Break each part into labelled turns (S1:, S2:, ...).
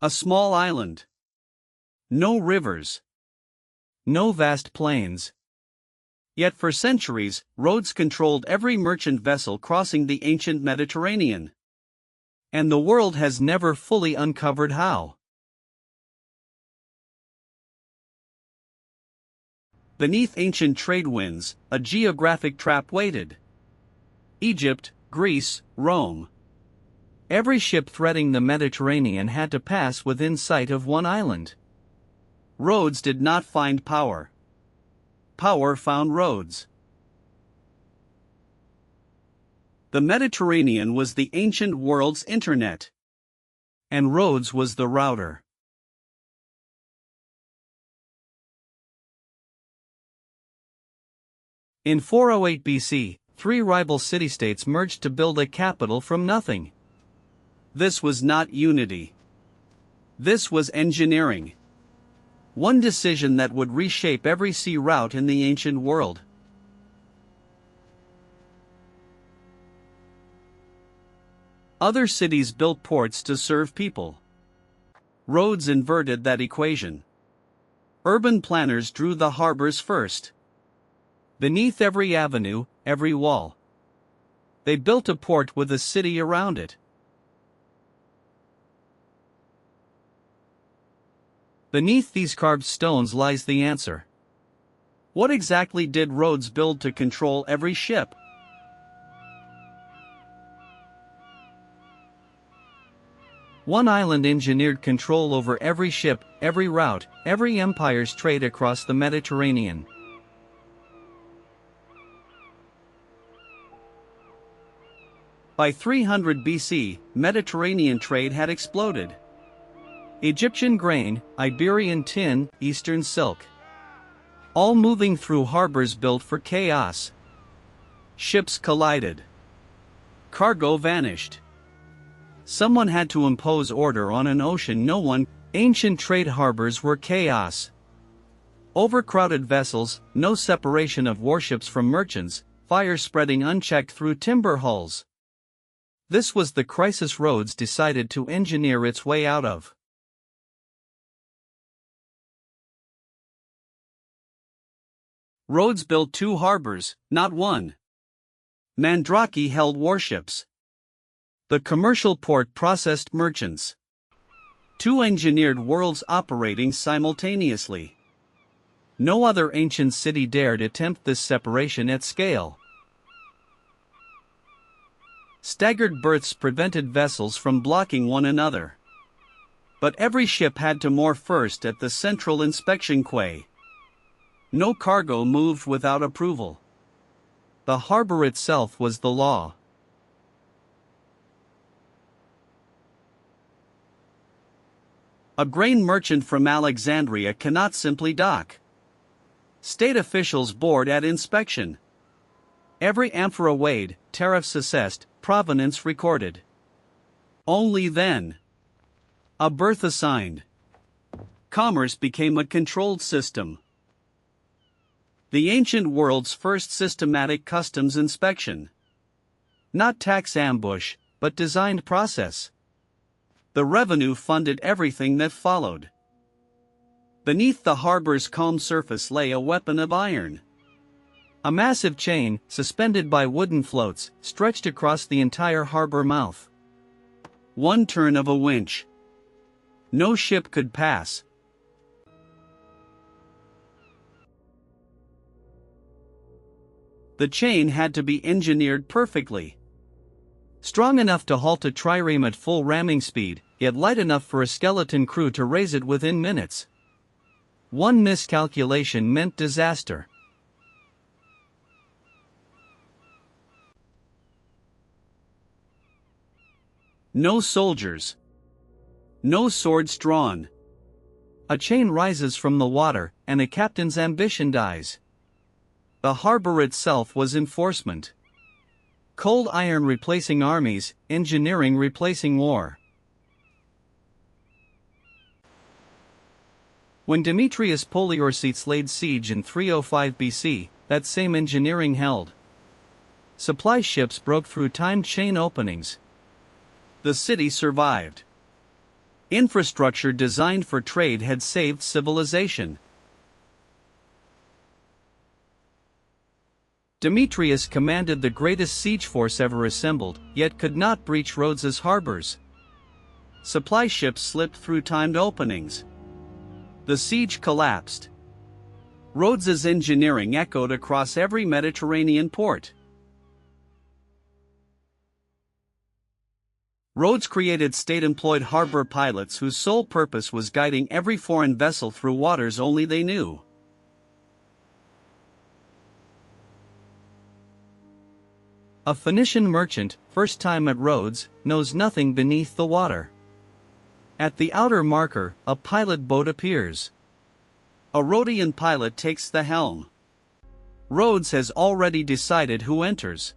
S1: A small island. No rivers. No vast plains. Yet for centuries, Rhodes controlled every merchant vessel crossing the ancient Mediterranean. And the world has never fully uncovered how. Beneath ancient trade winds, a geographic trap waited. Egypt, Greece, Rome. Every ship threading the Mediterranean had to pass within sight of one island. Rhodes did not find power. Power found Rhodes. The Mediterranean was the ancient world's internet. And Rhodes was the router. In 408 BC, three rival city-states merged to build a capital from nothing. This was not unity. This was engineering. One decision that would reshape every sea route in the ancient world. Other cities built ports to serve people. Rhodes inverted that equation. Urban planners drew the harbors first. Beneath every avenue, every wall. They built a port with a city around it. Beneath these carved stones lies the answer. What exactly did Rhodes build to control every ship? One island engineered control over every ship, every route, every empire's trade across the Mediterranean. By 300 BC, Mediterranean trade had exploded. Egyptian grain, Iberian tin, Eastern silk. All moving through harbors built for chaos. Ships collided. Cargo vanished. Someone had to impose order on an ocean no one. Ancient trade harbors were chaos. Overcrowded vessels, no separation of warships from merchants, fire spreading unchecked through timber hulls. This was the crisis Rhodes decided to engineer its way out of. Rhodes built two harbors, not one. Mandrake held warships. The commercial port processed merchants. Two engineered worlds operating simultaneously. No other ancient city dared attempt this separation at scale. Staggered berths prevented vessels from blocking one another. But every ship had to moor first at the central inspection quay. No cargo moved without approval. The harbor itself was the law. A grain merchant from Alexandria cannot simply dock. State officials board at inspection. Every amphora weighed, tariffs assessed, provenance recorded. Only then. A berth assigned. Commerce became a controlled system. The ancient world's first systematic customs inspection. Not tax ambush, but designed process. The revenue funded everything that followed. Beneath the harbor's calm surface lay a weapon of iron. A massive chain, suspended by wooden floats, stretched across the entire harbor mouth. One turn of a winch. No ship could pass. The chain had to be engineered perfectly. Strong enough to halt a trireme at full ramming speed, yet light enough for a skeleton crew to raise it within minutes. One miscalculation meant disaster. No soldiers. No swords drawn. A chain rises from the water, and a captain's ambition dies. The harbor itself was enforcement. Cold iron replacing armies, engineering replacing war. When Demetrius Poliorcetes laid siege in 305 BC, that same engineering held. Supply ships broke through timed chain openings. The city survived. Infrastructure designed for trade had saved civilization. Demetrius commanded the greatest siege force ever assembled, yet could not breach Rhodes's harbors. Supply ships slipped through timed openings. The siege collapsed. Rhodes's engineering echoed across every Mediterranean port. Rhodes created state-employed harbor pilots whose sole purpose was guiding every foreign vessel through waters only they knew. A Phoenician merchant, first time at Rhodes, knows nothing beneath the water. At the outer marker, a pilot boat appears. A Rhodian pilot takes the helm. Rhodes has already decided who enters.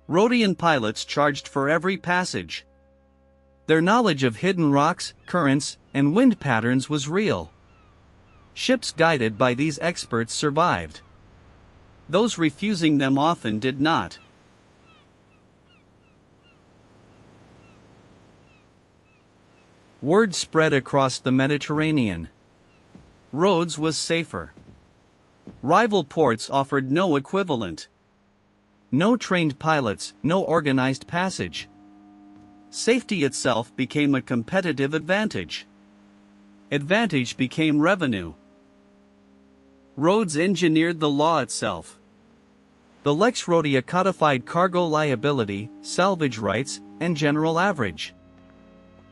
S1: Rhodian pilots charged for every passage. Their knowledge of hidden rocks, currents, and wind patterns was real. Ships guided by these experts survived. Those refusing them often did not. Word spread across the Mediterranean. Rhodes was safer. Rival ports offered no equivalent. No trained pilots, no organized passage. Safety itself became a competitive advantage. Advantage became revenue. Rhodes engineered the law itself. The Lex Rhodia codified cargo liability, salvage rights, and general average.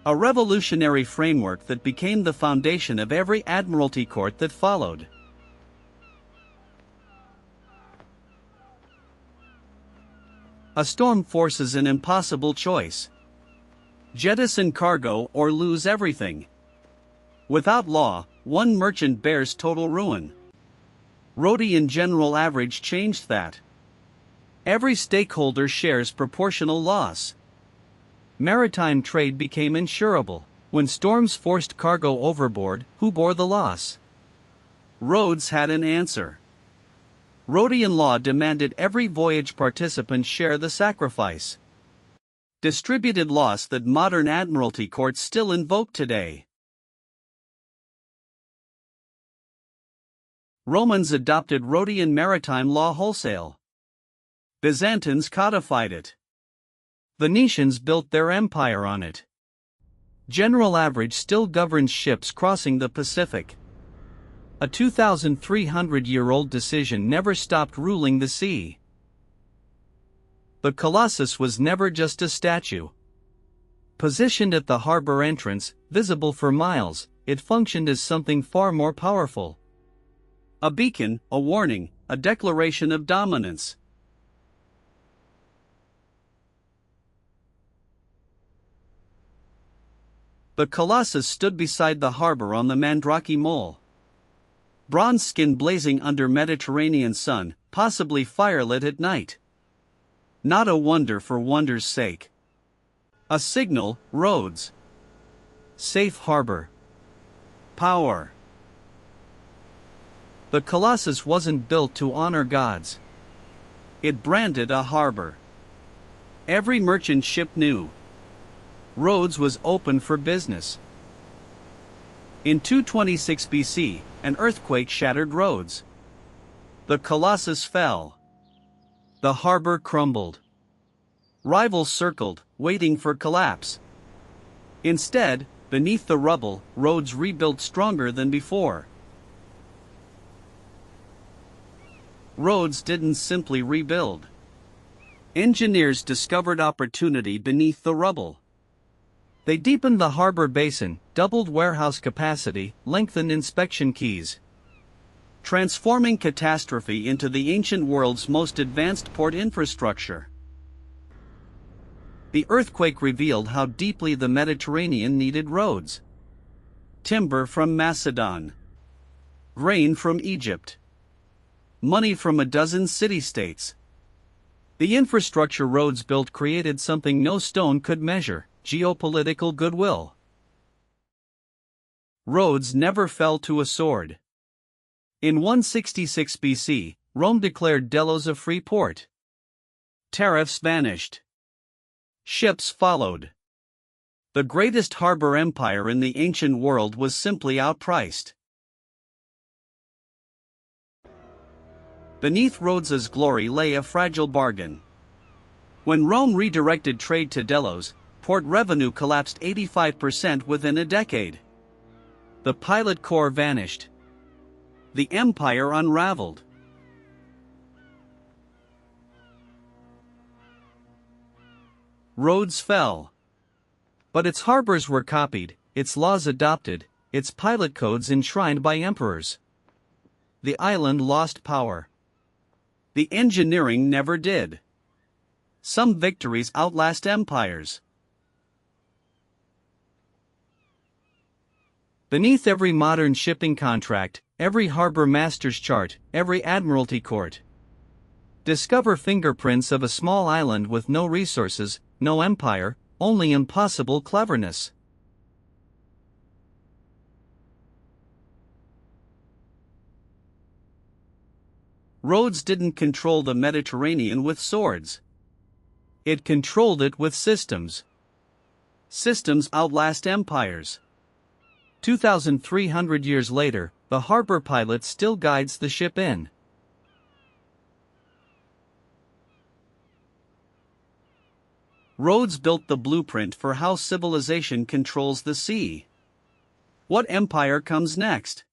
S1: A revolutionary framework that became the foundation of every admiralty court that followed. A storm forces an impossible choice. Jettison cargo or lose everything. Without law, one merchant bears total ruin. Rhodian general average changed that. Every stakeholder shares proportional loss. Maritime trade became insurable. When storms forced cargo overboard, who bore the loss? Rhodes had an answer. Rhodian law demanded every voyage participant share the sacrifice. Distributed loss that modern admiralty courts still invoke today. Romans adopted Rhodian maritime law wholesale. Byzantines codified it. Venetians built their empire on it. General average still governs ships crossing the Pacific. A 2,300-year-old decision never stopped ruling the sea. The Colossus was never just a statue. Positioned at the harbor entrance, visible for miles, it functioned as something far more powerful. A beacon, a warning, a declaration of dominance. The Colossus stood beside the harbor on the Mandrake Mole. Bronze skin blazing under Mediterranean sun, possibly firelit at night. Not a wonder for wonder's sake. A signal, Rhodes. Safe harbor. Power. The Colossus wasn't built to honor gods. It branded a harbor. Every merchant ship knew. Rhodes was open for business. In 226 BC, an earthquake shattered Rhodes. The Colossus fell. The harbor crumbled. Rivals circled, waiting for collapse. Instead, beneath the rubble, Rhodes rebuilt stronger than before. Rhodes didn't simply rebuild. Engineers discovered opportunity beneath the rubble. They deepened the harbor basin, doubled warehouse capacity, lengthened inspection quays, transforming catastrophe into the ancient world's most advanced port infrastructure. The earthquake revealed how deeply the Mediterranean needed roads. Timber from Macedon. Grain from Egypt. Money from a dozen city-states. The infrastructure Rhodes built created something no stone could measure: geopolitical goodwill. Rhodes never fell to a sword. In 166 BC, Rome declared Delos a free port. Tariffs vanished. Ships followed. The greatest harbor empire in the ancient world was simply outpriced. Beneath Rhodes's glory lay a fragile bargain. When Rome redirected trade to Delos, port revenue collapsed 85% within a decade. The pilot corps vanished. The empire unraveled. Rhodes fell. But its harbors were copied, its laws adopted, its pilot codes enshrined by emperors. The island lost power. The engineering never did. Some victories outlast empires. Beneath every modern shipping contract, every harbor master's chart, every admiralty court, discover fingerprints of a small island with no resources, no empire, only impossible cleverness. Rhodes didn't control the Mediterranean with swords. It controlled it with systems. Systems outlast empires. 2,300 years later, the harbor pilot still guides the ship in. Rhodes built the blueprint for how civilization controls the sea. What empire comes next?